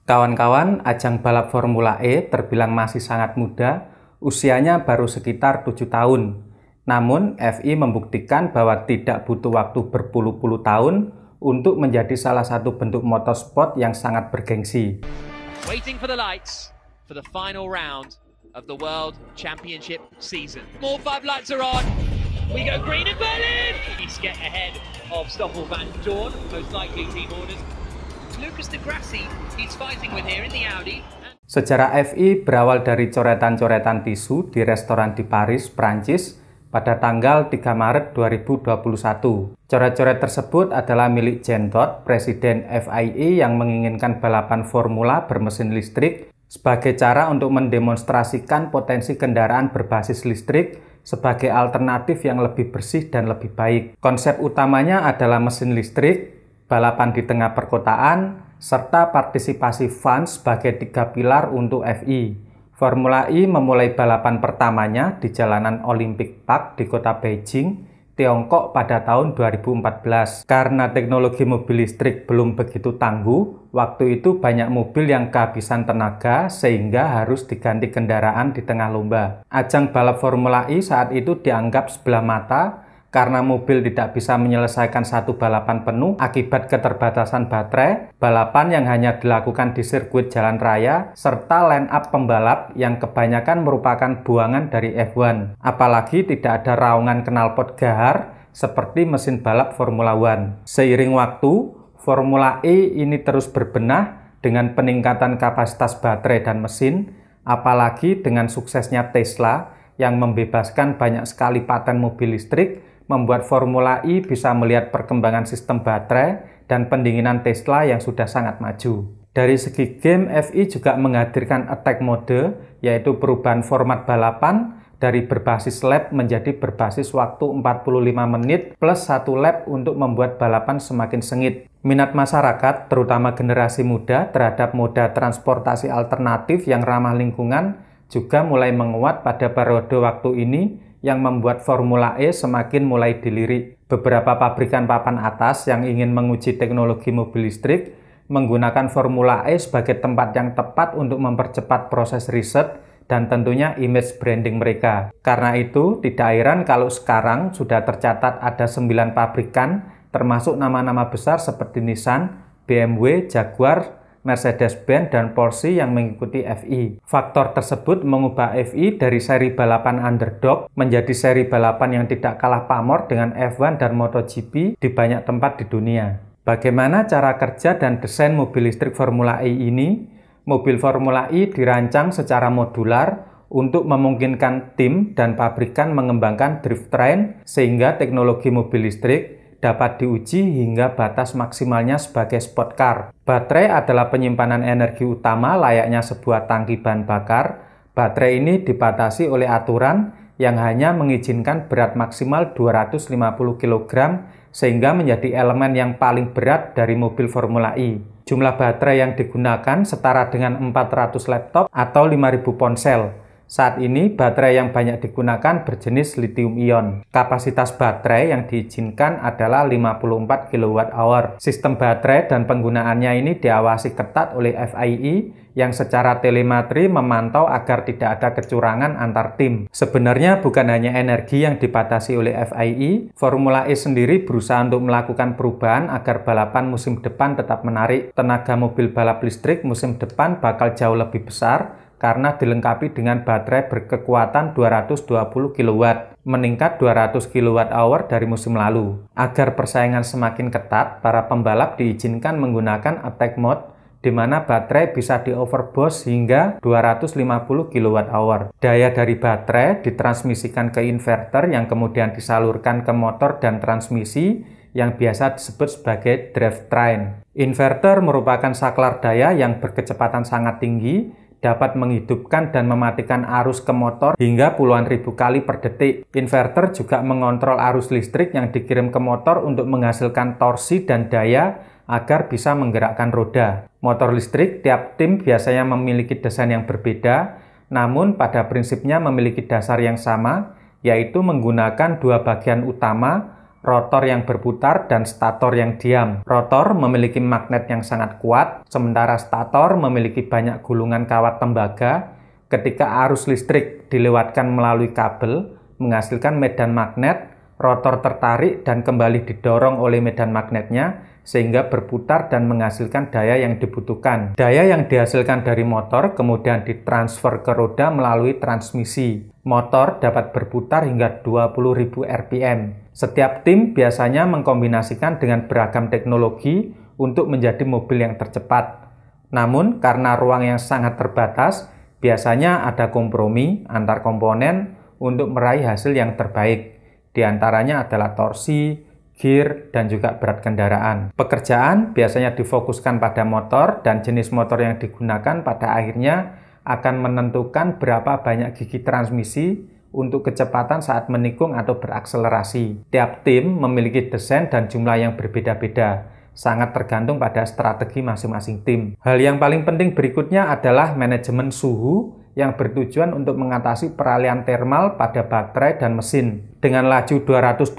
Kawan-kawan, ajang balap Formula E terbilang masih sangat muda, usianya baru sekitar 7 tahun. Namun, FI membuktikan bahwa tidak butuh waktu berpuluh-puluh tahun untuk menjadi salah satu bentuk motorsport yang sangat bergengsi. Waiting for the lights for the final round of the World Championship season. More 5 lights are on. We go green and Berlin! He's get ahead of Stoffel van Dorn, most likely team orders. Lucas di Grassi, he's fighting with here in the Audi. Sejarah FI berawal dari coretan-coretan tisu di restoran di Paris, Prancis pada tanggal 3 Maret 2021. Coret-coret tersebut adalah milik Jean Todt, Presiden FIA yang menginginkan balapan formula bermesin listrik sebagai cara untuk mendemonstrasikan potensi kendaraan berbasis listrik sebagai alternatif yang lebih bersih dan lebih baik. Konsep utamanya adalah mesin listrik, balapan di tengah perkotaan, serta partisipasi fans sebagai 3 pilar untuk FI. Formula E memulai balapan pertamanya di jalanan Olympic Park di kota Beijing, Tiongkok pada tahun 2014. Karena teknologi mobil listrik belum begitu tangguh, waktu itu banyak mobil yang kehabisan tenaga sehingga harus diganti kendaraan di tengah lomba. Ajang balap Formula E saat itu dianggap sebelah mata karena mobil tidak bisa menyelesaikan satu balapan penuh akibat keterbatasan baterai, balapan yang hanya dilakukan di sirkuit jalan raya, serta line up pembalap yang kebanyakan merupakan buangan dari F1. Apalagi tidak ada raungan knalpot gahar seperti mesin balap Formula One. Seiring waktu, Formula E ini terus berbenah dengan peningkatan kapasitas baterai dan mesin, apalagi dengan suksesnya Tesla yang membebaskan banyak sekali paten mobil listrik, membuat Formula E bisa melihat perkembangan sistem baterai dan pendinginan Tesla yang sudah sangat maju. Dari segi game, FI juga menghadirkan attack mode, yaitu perubahan format balapan dari berbasis lap menjadi berbasis waktu 45 menit plus 1 lap untuk membuat balapan semakin sengit. Minat masyarakat, terutama generasi muda, terhadap moda transportasi alternatif yang ramah lingkungan juga mulai menguat pada periode waktu ini, yang membuat Formula E semakin mulai dilirik. Beberapa pabrikan papan atas yang ingin menguji teknologi mobil listrik menggunakan Formula E sebagai tempat yang tepat untuk mempercepat proses riset dan tentunya image branding mereka. Karena itu, tidak heran kalau sekarang sudah tercatat ada 9 pabrikan, termasuk nama-nama besar seperti Nissan, BMW, Jaguar, Mercedes-Benz, dan Porsche yang mengikuti FI. Faktor tersebut mengubah FI dari seri balapan underdog menjadi seri balapan yang tidak kalah pamor dengan F1 dan MotoGP di banyak tempat di dunia. Bagaimana cara kerja dan desain mobil listrik Formula E ini? Mobil Formula E dirancang secara modular untuk memungkinkan tim dan pabrikan mengembangkan drivetrain sehingga teknologi mobil listrik dapat diuji hingga batas maksimalnya sebagai sport car. Baterai adalah penyimpanan energi utama layaknya sebuah tangki bahan bakar. Baterai ini dibatasi oleh aturan yang hanya mengizinkan berat maksimal 250 kg sehingga menjadi elemen yang paling berat dari mobil Formula E. Jumlah baterai yang digunakan setara dengan 400 laptop atau 5000 ponsel. Saat ini, baterai yang banyak digunakan berjenis lithium ion. Kapasitas baterai yang diizinkan adalah 54 kWh. Sistem baterai dan penggunaannya ini diawasi ketat oleh FIA yang secara telemetri memantau agar tidak ada kecurangan antar tim. Sebenarnya bukan hanya energi yang dibatasi oleh FIA, Formula E sendiri berusaha untuk melakukan perubahan agar balapan musim depan tetap menarik. Tenaga mobil balap listrik musim depan bakal jauh lebih besar, karena dilengkapi dengan baterai berkekuatan 220 kW, meningkat 200 kWh dari musim lalu. Agar persaingan semakin ketat, para pembalap diizinkan menggunakan attack mode, di mana baterai bisa di-overboost hingga 250 kWh. Daya dari baterai ditransmisikan ke inverter yang kemudian disalurkan ke motor dan transmisi yang biasa disebut sebagai drivetrain. Inverter merupakan saklar daya yang berkecepatan sangat tinggi, dapat menghidupkan dan mematikan arus ke motor hingga puluhan ribu kali per detik. Inverter juga mengontrol arus listrik yang dikirim ke motor untuk menghasilkan torsi dan daya agar bisa menggerakkan roda. Motor listrik tiap tim biasanya memiliki desain yang berbeda, namun pada prinsipnya memiliki dasar yang sama, yaitu menggunakan dua bagian utama, rotor yang berputar dan stator yang diam. Rotor memiliki magnet yang sangat kuat, sementara stator memiliki banyak gulungan kawat tembaga. Ketika arus listrik dilewatkan melalui kabel, menghasilkan medan magnet, rotor tertarik dan kembali didorong oleh medan magnetnya, sehingga berputar dan menghasilkan daya yang dibutuhkan. Daya yang dihasilkan dari motor kemudian ditransfer ke roda melalui transmisi. Motor dapat berputar hingga 20.000 rpm. Setiap tim biasanya mengkombinasikan dengan beragam teknologi untuk menjadi mobil yang tercepat. Namun, karena ruang yang sangat terbatas, biasanya ada kompromi antar komponen untuk meraih hasil yang terbaik. Di antaranya adalah torsi, gear, dan juga berat kendaraan. Pekerjaan biasanya difokuskan pada motor dan jenis motor yang digunakan pada akhirnya akan menentukan berapa banyak gigi transmisi untuk kecepatan saat menikung atau berakselerasi. Tiap tim memiliki desain dan jumlah yang berbeda-beda, sangat tergantung pada strategi masing-masing tim. Hal yang paling penting berikutnya adalah manajemen suhu yang bertujuan untuk mengatasi peralihan thermal pada baterai dan mesin. Dengan laju 225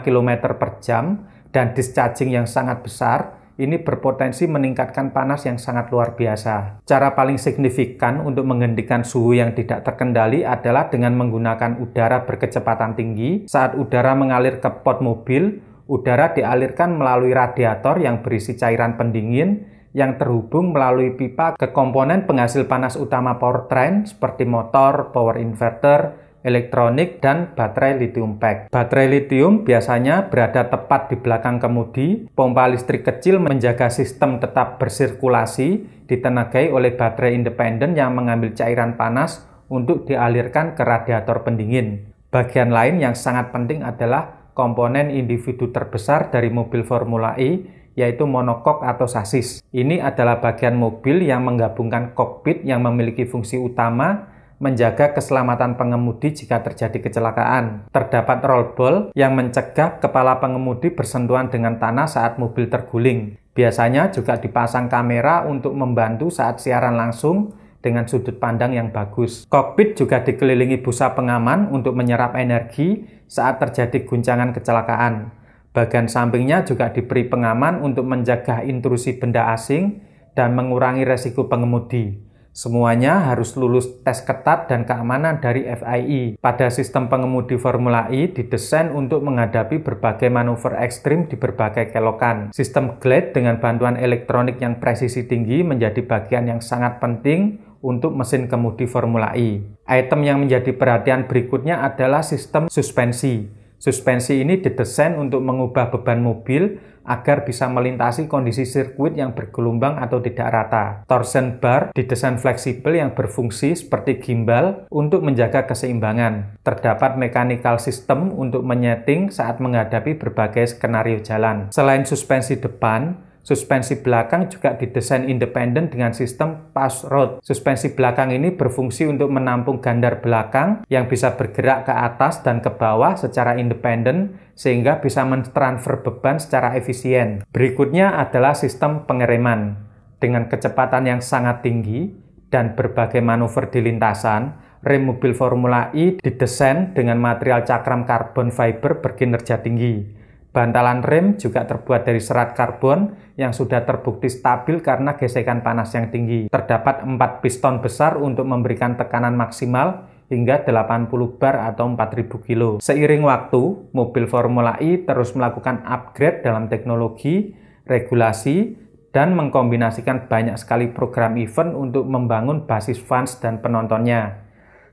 km per jam dan discharging yang sangat besar, ini berpotensi meningkatkan panas yang sangat luar biasa. Cara paling signifikan untuk menghentikan suhu yang tidak terkendali adalah dengan menggunakan udara berkecepatan tinggi. Saat udara mengalir ke pot mobil, udara dialirkan melalui radiator yang berisi cairan pendingin yang terhubung melalui pipa ke komponen penghasil panas utama powertrain seperti motor, power inverter, elektronik, dan baterai lithium pack. Baterai lithium biasanya berada tepat di belakang kemudi. Pompa listrik kecil menjaga sistem tetap bersirkulasi, ditenagai oleh baterai independen yang mengambil cairan panas untuk dialirkan ke radiator pendingin. Bagian lain yang sangat penting adalah komponen individu terbesar dari mobil Formula E, yaitu monokok atau sasis. Ini adalah bagian mobil yang menggabungkan kokpit yang memiliki fungsi utama menjaga keselamatan pengemudi jika terjadi kecelakaan. Terdapat roll ball yang mencegah kepala pengemudi bersentuhan dengan tanah saat mobil terguling. Biasanya juga dipasang kamera untuk membantu saat siaran langsung dengan sudut pandang yang bagus. Kokpit juga dikelilingi busa pengaman untuk menyerap energi saat terjadi guncangan kecelakaan. Bagian sampingnya juga diberi pengaman untuk mencegah intrusi benda asing dan mengurangi resiko pengemudi. Semuanya harus lulus tes ketat dan keamanan dari FIA. Pada sistem pengemudi Formula E didesain untuk menghadapi berbagai manuver ekstrim di berbagai kelokan. Sistem glide dengan bantuan elektronik yang presisi tinggi menjadi bagian yang sangat penting untuk mesin kemudi Formula E. Item yang menjadi perhatian berikutnya adalah sistem suspensi. Suspensi ini didesain untuk mengubah beban mobil agar bisa melintasi kondisi sirkuit yang bergelombang atau tidak rata. Torsion bar didesain fleksibel yang berfungsi seperti gimbal untuk menjaga keseimbangan. Terdapat mechanical system untuk menyeting saat menghadapi berbagai skenario jalan. Selain suspensi depan, suspensi belakang juga didesain independen dengan sistem pass rod. Suspensi belakang ini berfungsi untuk menampung gandar belakang yang bisa bergerak ke atas dan ke bawah secara independen sehingga bisa mentransfer beban secara efisien. Berikutnya adalah sistem pengereman. Dengan kecepatan yang sangat tinggi dan berbagai manuver di lintasan, rem mobil Formula E didesain dengan material cakram karbon fiber berkinerja tinggi. Bantalan rem juga terbuat dari serat karbon yang sudah terbukti stabil karena gesekan panas yang tinggi. Terdapat 4 piston besar untuk memberikan tekanan maksimal hingga 80 bar atau 4.000 kilo. Seiring waktu, mobil Formula E terus melakukan upgrade dalam teknologi, regulasi, dan mengkombinasikan banyak sekali program event untuk membangun basis fans dan penontonnya.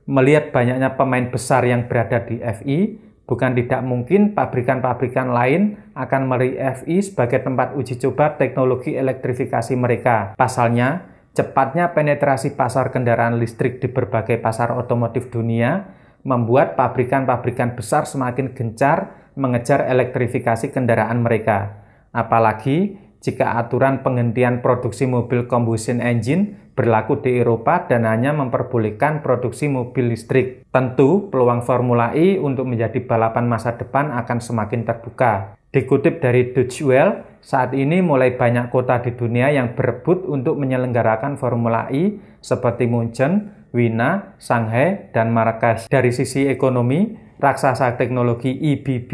Melihat banyaknya pemain besar yang berada di FI, bukan tidak mungkin pabrikan-pabrikan lain akan melihat FI sebagai tempat uji coba teknologi elektrifikasi mereka. Pasalnya, cepatnya penetrasi pasar kendaraan listrik di berbagai pasar otomotif dunia membuat pabrikan-pabrikan besar semakin gencar mengejar elektrifikasi kendaraan mereka. Apalagi jika aturan penghentian produksi mobil combustion engine berlaku di Eropa dan hanya memperbolehkan produksi mobil listrik. Tentu, peluang Formula E untuk menjadi balapan masa depan akan semakin terbuka. Dikutip dari Deutsche Welle, saat ini mulai banyak kota di dunia yang berebut untuk menyelenggarakan Formula E seperti Munchen, Wina, Shanghai, dan Marrakesh. Dari sisi ekonomi, raksasa teknologi EBB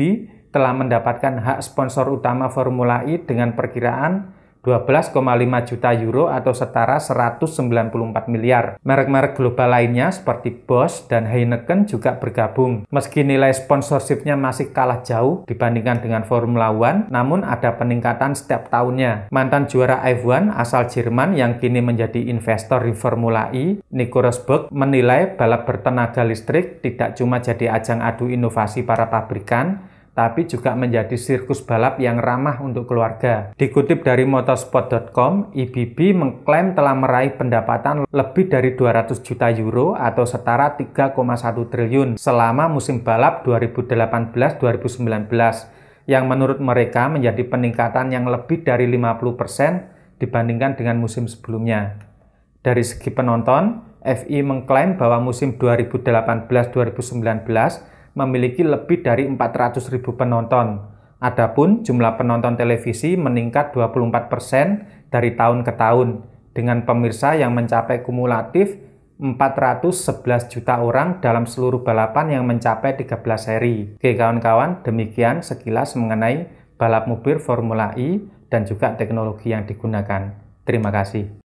telah mendapatkan hak sponsor utama Formula E dengan perkiraan 12,5 juta euro atau setara 194 miliar. Merek-merek global lainnya seperti Bosch dan Heineken juga bergabung. Meski nilai sponsorshipnya masih kalah jauh dibandingkan dengan Formula One, namun ada peningkatan setiap tahunnya. Mantan juara F1 asal Jerman yang kini menjadi investor di Formula E, Nico Rosberg, menilai balap bertenaga listrik tidak cuma jadi ajang adu inovasi para pabrikan, tapi juga menjadi sirkus balap yang ramah untuk keluarga. Dikutip dari motorsport.com, EBB mengklaim telah meraih pendapatan lebih dari 200 juta euro atau setara 3,1 triliun selama musim balap 2018-2019, yang menurut mereka menjadi peningkatan yang lebih dari 50% dibandingkan dengan musim sebelumnya. Dari segi penonton, FI mengklaim bahwa musim 2018-2019 memiliki lebih dari 400.000 penonton. Adapun jumlah penonton televisi meningkat 24% dari tahun ke tahun, dengan pemirsa yang mencapai kumulatif 411 juta orang dalam seluruh balapan yang mencapai 13 seri. Oke kawan-kawan, demikian sekilas mengenai balap mobil Formula E dan juga teknologi yang digunakan. Terima kasih.